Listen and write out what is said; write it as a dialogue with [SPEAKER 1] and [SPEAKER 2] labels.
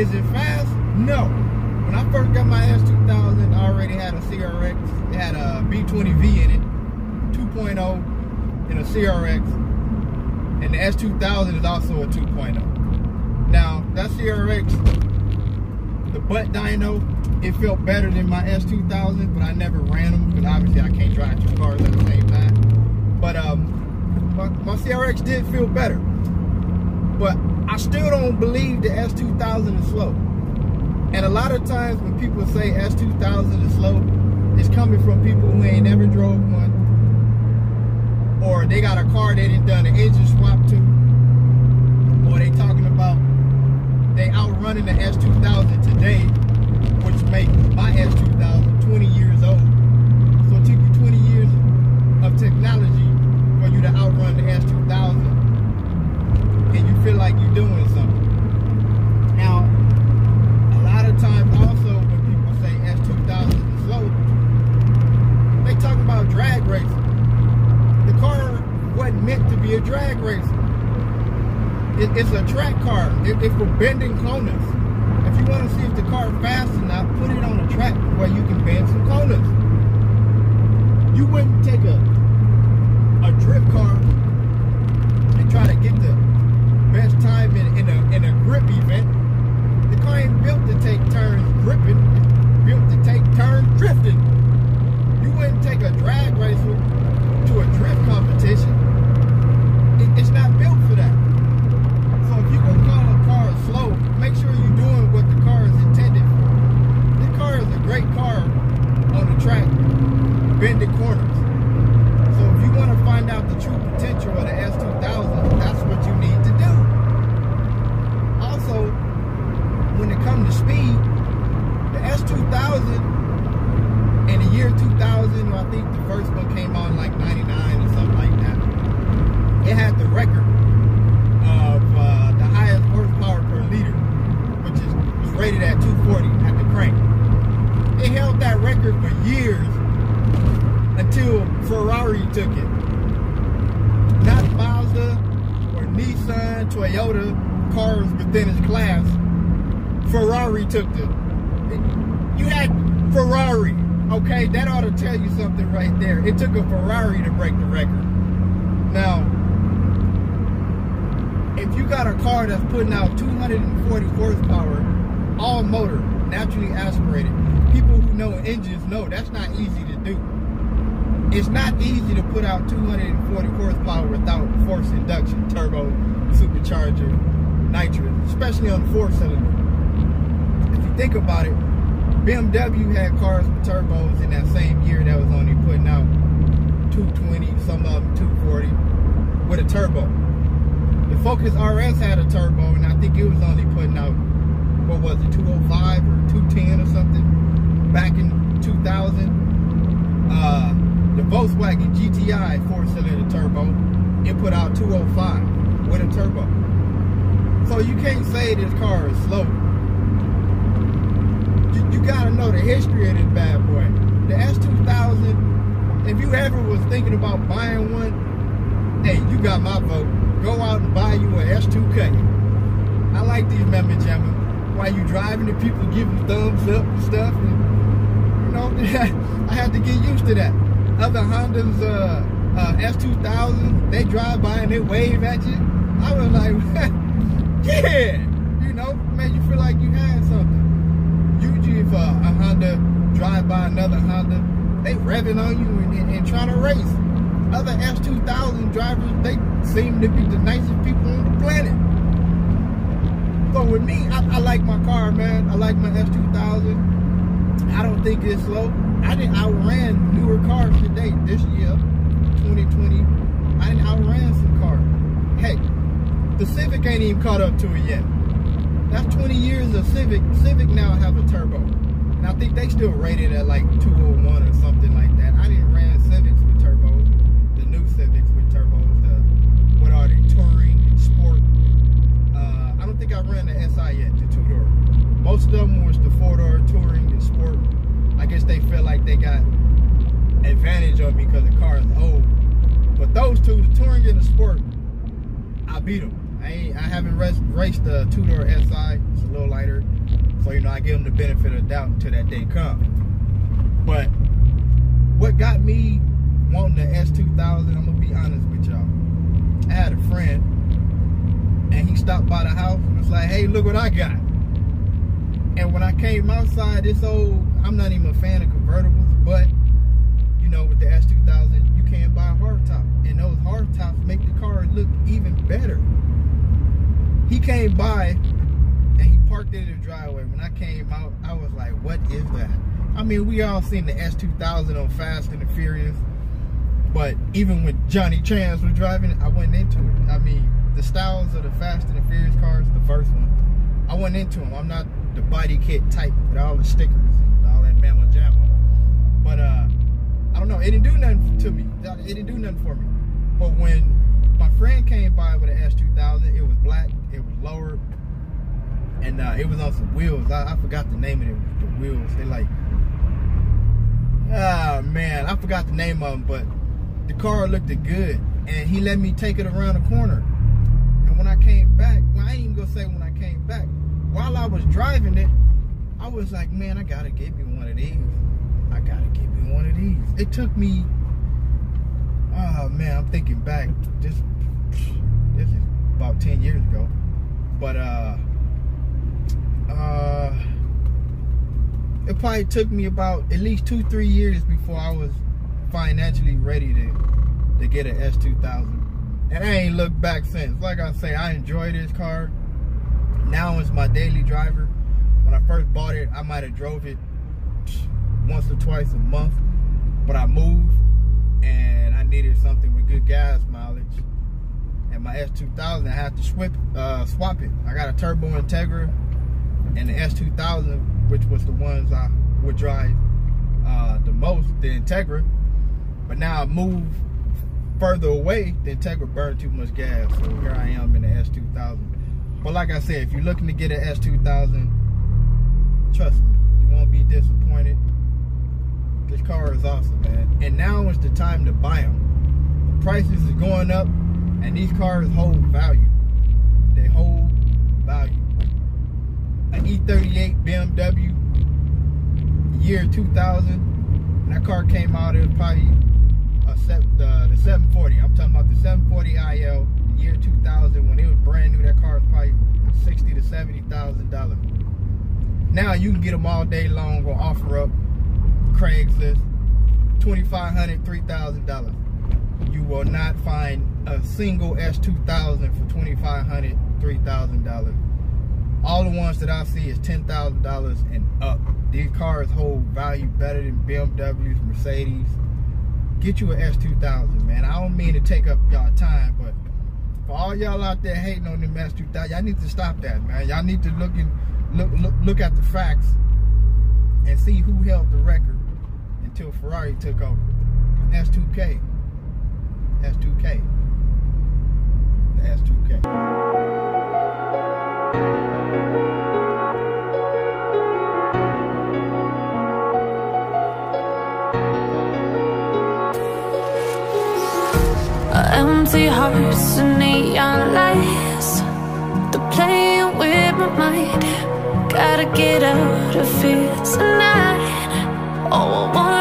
[SPEAKER 1] Is it fast? No. When I first got my S2000, I already had a CRX. It had a B20V in it, 2.0, and a CRX. And the S2000 is also a 2.0. Now, that CRX, the butt dyno, it felt better than my S2000, but I never ran them because obviously I can't drive two cars at the same time. But my CRX did feel better. But I still don't believe the S2000 is slow. And a lot of times when people say S2000 is slow, it's coming from people who ain't never drove one, or they got a car they done done an engine swap to, or they talking about they outrunning the S2000 today, which makes my S2000 20 years old. So it took you 20 years of technology for you to outrun the S2000, and you feel like you're doing something. Now, a lot of times also when people say S2000 is slow, they talk about drag racing. The car wasn't meant to be a drag racer. It's a track car. It's for bending corners. If you want to see if the car is fast enough, put it on a track where you can bend some corners. You wouldn't take a drift car and try to get the best time in a grip event. The car ain't built to take turns gripping. It's built to take turns drifting. You wouldn't take a drag racer to a drift competition. It's not built for that. So if you gonna call a car slow, make sure you're doing what the car is intended for. This car is a great car on the track, bending corners. So if you want to find out the true potential of the S2000, that's what you need to do. Also, when it comes to speed, the S2000 in the year 2000, I think the first one came on like 99 or something like that. It had the record of the highest horsepower per liter, which was rated at 240 at the crank. It held that record for years until Ferrari took it. Not Mazda or Nissan, Toyota cars within its class. Ferrari took it. You had Ferrari. Okay, that ought to tell you something right there. It took a Ferrari to break the record. Now, if you got a car that's putting out 240 horsepower, all motor, naturally aspirated, people who know engines know that's not easy to do. It's not easy to put out 240 horsepower without forced induction, turbo, supercharger, nitrous, especially on the 4-cylinder. If you think about it, BMW had cars with turbos in that same year that was only putting out 220, some of them 240, with a turbo. The Focus RS had a turbo, and I think it was only putting out, what was it, 205 or 210 or something, back in 2000. The Volkswagen GTI 4-cylinder turbo, it put out 205 with a turbo. So you can't say this car is slow. You gotta know the history of this bad boy. The S2000, if you ever was thinking about buying one, hey, you got my vote. Go out and buy you a S2k. I like these memo jammers. While you driving and people give you thumbs up and stuff. And, you know, I had to get used to that. Other Hondas, S2000, they drive by and they wave at you. I was like, yeah, you know, made you feel like you had something. Usually if a Honda drive by another Honda, they revving on you and trying to race. Other S2000 drivers, they seem to be the nicest people on the planet. So with me, I like my car, man. I like my S2000. I don't think it's slow. I outran newer cars today, this year, 2020. I didn't outran some cars. Heck, the Civic ain't even caught up to it yet. That's 20 years of Civic. Civic now have a turbo. And I think they still rated at like 201 or something like that. I didn't ran Civics with turbos. The new Civics with turbos. What are they? Touring and Sport. I don't think I ran the SI yet, the 2-door. Most of them was the 4-door Touring and Sport. I guess they feel like they got advantage on me because the car is old. But those two, the Touring and the Sport, I beat them. I haven't raced the two-door SI. It's a little lighter, so you know I give them the benefit of the doubt until that day comes. But what got me wanting the S2000, I'm gonna be honest with y'all. I had a friend, and he stopped by the house and was like, "Hey, look what I got." And when I came outside, this old, I'm not even a fan of convertibles, but you know, with the S2000, you can buy a hardtop, and those hardtops make the car look even better. He came by and he parked in the driveway. When I came out, I was like, "What is that?" I mean, we all seen the S2000 on Fast and the Furious, but even when Johnny Chance was driving it, I wasn't into it. I mean, the styles of the Fast and the Furious cars, the first one, I wasn't into them. I'm not the body kit type with all the stickers and all that mamma jamma. But I don't know, it didn't do nothing to me. It didn't do nothing for me. But when my friend came by with an S2000, it was black, it was lowered, and it was on some wheels. I forgot the name of it, the wheels. They like, man, I forgot the name of them, but the car looked good, and he let me take it around the corner. And when I came back, well, I ain't even gonna say when I came back, while I was driving it, I was like, man, I gotta get me one of these. I gotta get me one of these. It took me, oh man, I'm thinking back, this is about 10 years ago, but it probably took me about at least 2-3 years before I was financially ready to get an S2000, and I ain't looked back since. Like I say, I enjoy this car. Now it's my daily driver. When I first bought it, I might have drove it once or twice a month, but I moved and I needed something with good gas mileage, and my S2000, I had to swap it. I got a Turbo Integra and the S2000, which was the ones I would drive the most, the Integra. But now I moved further away, the Integra burned too much gas, so here I am in the S2000. But like I said, if you're looking to get an S2000, trust me, you won't be disappointed. This car is awesome, man. And now is the time to buy them. The prices is going up, and these cars hold value. They hold value. An E38 BMW, year 2000. When that car came out, it was probably the 740. I'm talking about the 740 IL, the year 2000. When it was brand new, that car was probably $60,000 to $70,000. Now you can get them all day long on OfferUp, Craigslist, $2,500, $3,000. You will not find a single S2000 for $2,500, $3,000. All the ones that I see is $10,000 and up. These cars hold value better than BMWs, Mercedes. Get you an S2000, man. I don't mean to take up y'all time, but for all y'all out there hating on them S2000, y'all need to stop that, man. Y'all need to look at the facts and see who held the record until Ferrari took over. S2k. S2k. The S2k.
[SPEAKER 2] Empty hearts and neon lights, they're playing with my mind. Gotta get out of here tonight. Oh, I want